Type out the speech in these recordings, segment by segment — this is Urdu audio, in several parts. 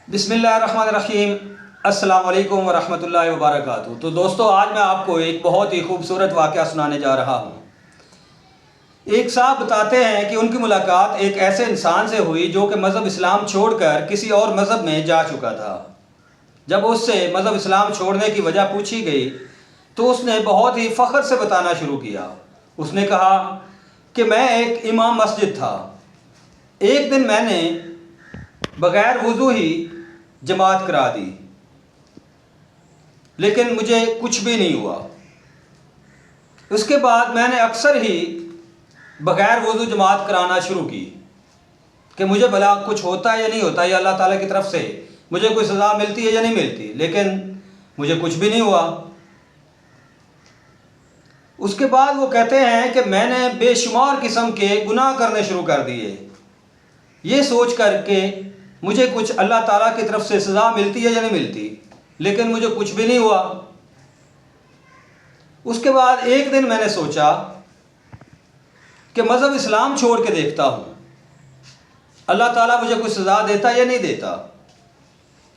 بسم اللہ الرحمن الرحیم۔ السلام علیکم ورحمۃ اللہ وبرکاتہ۔ تو دوستو، آج میں آپ کو ایک بہت ہی خوبصورت واقعہ سنانے جا رہا ہوں۔ ایک صاحب بتاتے ہیں کہ ان کی ملاقات ایک ایسے انسان سے ہوئی جو کہ مذہب اسلام چھوڑ کر کسی اور مذہب میں جا چکا تھا۔ جب اس سے مذہب اسلام چھوڑنے کی وجہ پوچھی گئی تو اس نے بہت ہی فخر سے بتانا شروع کیا۔ اس نے کہا کہ میں ایک امام مسجد تھا۔ ایک دن میں نے بغیر وضو ہی جماعت کرا دی، لیکن مجھے کچھ بھی نہیں ہوا۔ اس کے بعد میں نے اکثر ہی بغیر وضو جماعت کرانا شروع کی کہ مجھے بھلا کچھ ہوتا ہے یا نہیں ہوتا، یا اللہ تعالیٰ کی طرف سے مجھے کوئی سزا ملتی ہے یا نہیں ملتی، لیکن مجھے کچھ بھی نہیں ہوا۔ اس کے بعد وہ کہتے ہیں کہ میں نے بے شمار قسم کے گناہ کرنے شروع کر دیے، یہ سوچ کر کہ مجھے کچھ اللہ تعالیٰ کی طرف سے سزا ملتی ہے یا نہیں ملتی، لیکن مجھے کچھ بھی نہیں ہوا۔ اس کے بعد ایک دن میں نے سوچا کہ مذہب اسلام چھوڑ کے دیکھتا ہوں، اللہ تعالیٰ مجھے کوئی سزا دیتا یا نہیں دیتا۔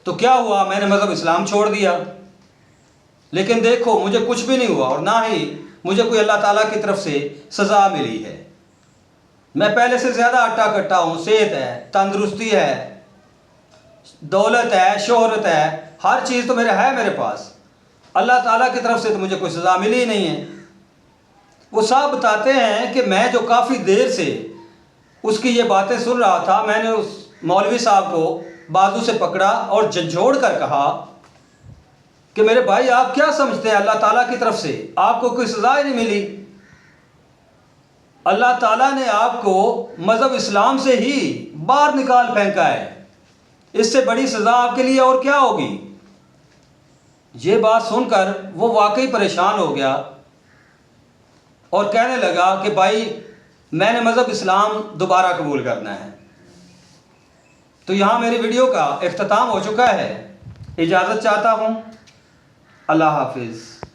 تو کیا ہوا، میں نے مذہب اسلام چھوڑ دیا، لیکن دیکھو مجھے کچھ بھی نہیں ہوا اور نہ ہی مجھے کوئی اللہ تعالیٰ کی طرف سے سزا ملی ہے۔ میں پہلے سے زیادہ اٹا کٹا ہوں، صحت ہے، تندرستی ہے، دولت ہے، شہرت ہے، ہر چیز تو میرے پاس، اللہ تعالیٰ کی طرف سے تو مجھے کوئی سزا ملی ہی نہیں ہے۔ وہ صاحب بتاتے ہیں کہ میں جو کافی دیر سے اس کی یہ باتیں سن رہا تھا، میں نے اس مولوی صاحب کو بازو سے پکڑا اور جھنجھوڑ کر کہا کہ میرے بھائی، آپ کیا سمجھتے ہیں اللہ تعالیٰ کی طرف سے آپ کو کوئی سزا ہی نہیں ملی؟ اللہ تعالیٰ نے آپ کو مذہب اسلام سے ہی باہر نکال پھینکا ہے، اس سے بڑی سزا آپ کے لیے اور کیا ہوگی؟ یہ بات سن کر وہ واقعی پریشان ہو گیا اور کہنے لگا کہ بھائی، میں نے مذہب اسلام دوبارہ قبول کرنا ہے۔ تو یہاں میری ویڈیو کا اختتام ہو چکا ہے، اجازت چاہتا ہوں، اللہ حافظ۔